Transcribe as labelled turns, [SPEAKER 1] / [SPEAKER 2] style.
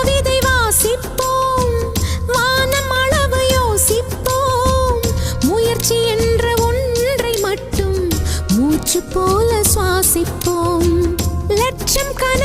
[SPEAKER 1] கவிதை வாசிப்போம், வானம் அளவு யோசிப்போம், முயற்சி என்ற ஒன்றை மட்டும் மூச்சு போல சுவாசிப்போம். லட்சம் கனவு